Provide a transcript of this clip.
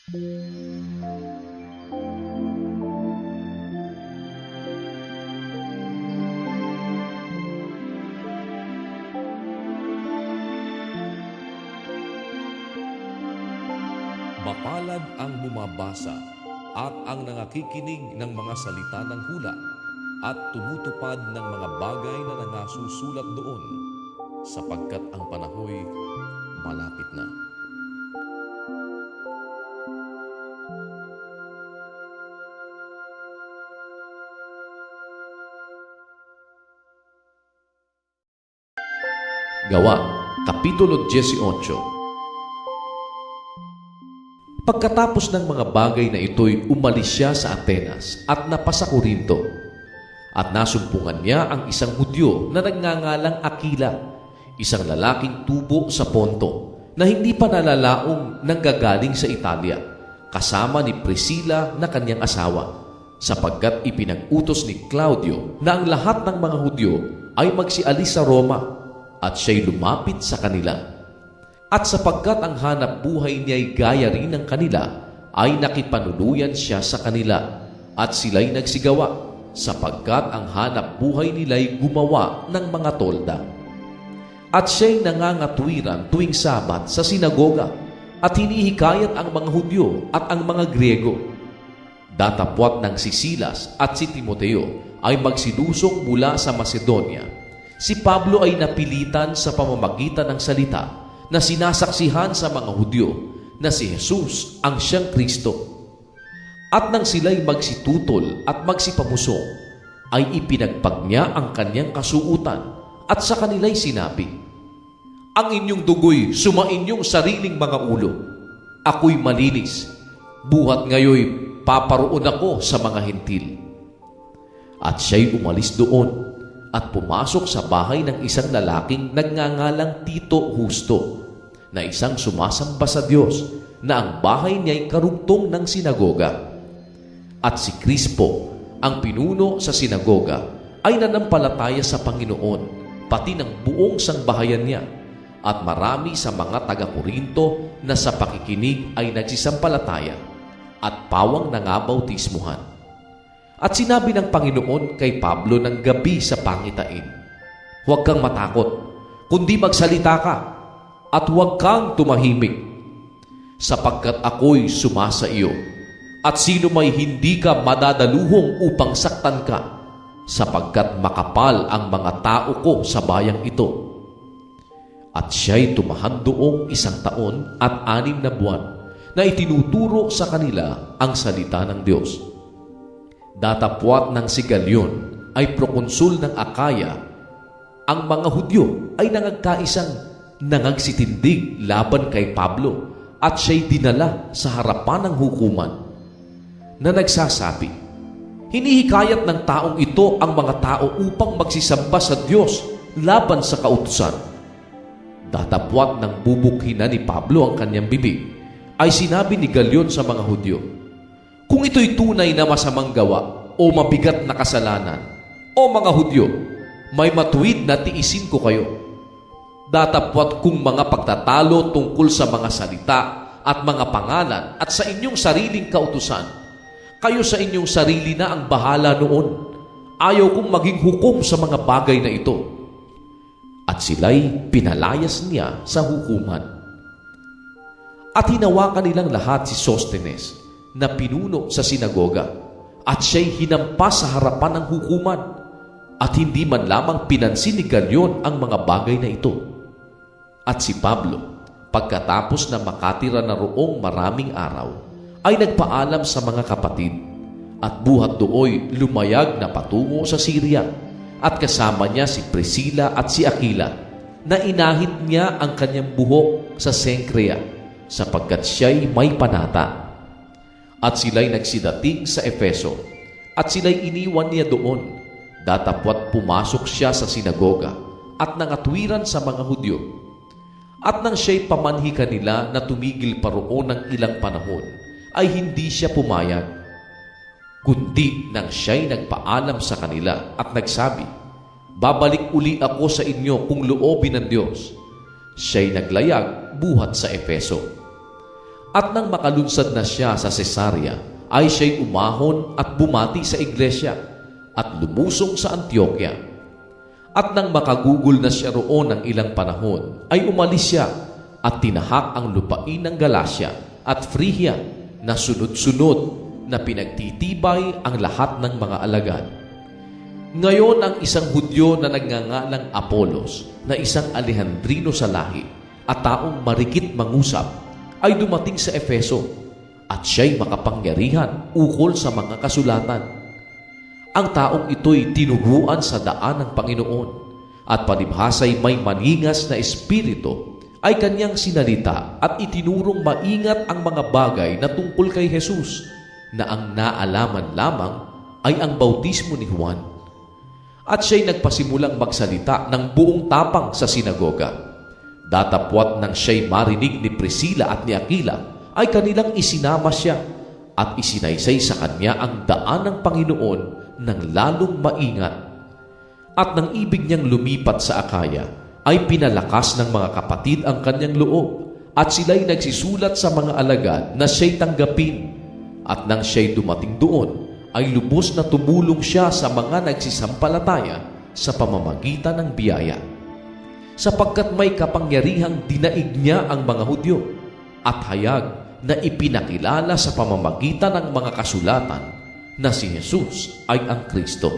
Mapalad ang bumabasa at ang nangakikinig ng mga salita ng hula at tumutupad ng mga bagay na nangasusulat doon, sapagkat ang panahoy malapit na. Gawa, Kapitulo 18. Pagkatapos ng mga bagay na ito'y umalis siya sa Atenas at napasa Corinto. At nasumpungan niya ang isang Hudyo na nagngangalang Aquila, isang lalaking tubo sa Ponto, na hindi pa nalalaong nanggagaling sa Italia, kasama ni Priscilla na kanyang asawa, sapagkat ipinag-utos ni Claudio na ang lahat ng mga Hudyo ay magsialis sa Roma, at siya'y lumapit sa kanila. At sapagkat ang hanap buhay niya'y gaya rin ng kanila, ay nakipanuluyan siya sa kanila, at sila'y nagsigawa, sapagkat ang hanap buhay nila'y gumawa ng mga tolda. At siya'y nangangatwiran tuwing Sabat sa sinagoga, at hinihikayat ang mga Hudyo at ang mga Griego. Datapwat ng si Silas at si Timoteo ay magsidusong mula sa Macedonia. Si Pablo ay napilitan sa pamamagitan ng salita na sinasaksihan sa mga Hudyo na si Jesus ang siyang Kristo. At nang sila'y magsitutol at magsipamusong, ay ipinagpag niya ang kanyang kasuutan at sa kanila'y sinabi, "Ang inyong dugo'y sumainyong sariling mga ulo. Ako'y malinis. Buhat ngayoy paparoon ako sa mga hentil." At siya'y umalis doon at pumasok sa bahay ng isang lalaking nagngangalang Tito Justo, na isang sumasamba sa Diyos, na ang bahay niya'y karugtong ng sinagoga. At si Crispo, ang pinuno sa sinagoga, ay nanampalataya sa Panginoon, pati ng buong sangbahayan niya, at marami sa mga taga-Korinto na sa pakikinig ay nagsisampalataya, at pawang nangabautismuhan. At sinabi ng Panginoon kay Pablo ng gabi sa pangitain, "Huwag kang matakot, kundi magsalita ka, at huwag kang tumahimik, sapagkat ako'y sumasa iyo, at sino may hindi ka madadaluhong upang saktan ka, sapagkat makapal ang mga tao ko sa bayang ito." At siya'y tumahan doong 1 taon at 6 na buwan na itinuturo sa kanila ang salita ng Diyos. Datapwat ng si Galion ay prokonsul ng Akaya, ang mga Hudyo ay nangagkaisang nangagsitindig laban kay Pablo, at siya'y dinala sa harapan ng hukuman, na nagsasabi, "Hinihikayat ng taong ito ang mga tao upang magsisamba sa Diyos laban sa kautusan." Datapwat ng bubukhin na ni Pablo ang kanyang bibig, ay sinabi ni Galion sa mga Hudyo, "Kung ito'y tunay na masamang gawa o mabigat na kasalanan, o mga Hudyo, may matuwid na tiisin ko kayo. Datapwat kung mga pagtatalo tungkol sa mga salita at mga pangalan at sa inyong sariling kautusan, kayo sa inyong sarili na ang bahala noon. Ayaw kong maging hukom sa mga bagay na ito." At sila'y pinalayas niya sa hukuman. At hinawakan nilang lahat si Sostenes, na pinuno sa sinagoga, at siya'y hinampas sa harapan ng hukuman, at hindi man lamang pinansin ni Galion ang mga bagay na ito. At si Pablo, pagkatapos na makatira na roong maraming araw, ay nagpaalam sa mga kapatid, at buhat dooy lumayag na patungo sa Syria, at kasama niya si Priscilla at si Aquila, na inahit niya ang kanyang buhok sa Cencrea, sapagkat siya'y may panata. At sila'y nagsidating sa Efeso, at sila'y iniwan niya doon. Datapwat pumasok siya sa sinagoga at nangatwiran sa mga Hudyo. At nang siya'y pamanhi kanila na tumigil pa roon ng ilang panahon, ay hindi siya pumayag. Kundi nang siya'y nagpaalam sa kanila at nagsabi, "Babalik uli ako sa inyo kung loobin ng Diyos," siya'y naglayag buhat sa Efeso. At nang makalunsad na siya sa Cesarea, ay siya'y umahon at bumati sa iglesia at lumusong sa Antioquia. At nang makagugol na siya roon ng ilang panahon, ay umalis siya at tinahak ang lupain ng Galacia at Phrygia na sunod-sunod na pinagtitibay ang lahat ng mga alagad. Ngayon ang isang Hudyo na nagngangalang Apolos, na isang Alejandrino sa lahi at taong marikit mangusap, ay dumating sa Efeso at siya'y makapangyarihan ukol sa mga kasulatan. Ang taong ito'y tinuguan sa daan ng Panginoon at palibhasa'y may maningas na espiritu ay kanyang sinalita at itinurong maingat ang mga bagay na tungkol kay Jesus, na ang naalaman lamang ay ang bautismo ni Juan. At siya'y nagpasimulang magsalita ng buong tapang sa sinagoga. Datapwat nang siya'y marinig ni Priscilla at ni Aquila, ay kanilang isinama siya at isinaysay sa kanya ang daan ng Panginoon ng lalong maingat. At nang ibig niyang lumipat sa Akaya, ay pinalakas ng mga kapatid ang kanyang loob at sila'y nagsisulat sa mga alagad na siya'y tanggapin. At nang siya'y dumating doon, ay lubos na tumulong siya sa mga nagsisampalataya sa pamamagitan ng biyaya. Sapagkat may kapangyarihang dinaig niya ang mga Hudyo at hayag na ipinakilala sa pamamagitan ng mga kasulatan na si Jesus ay ang Kristo.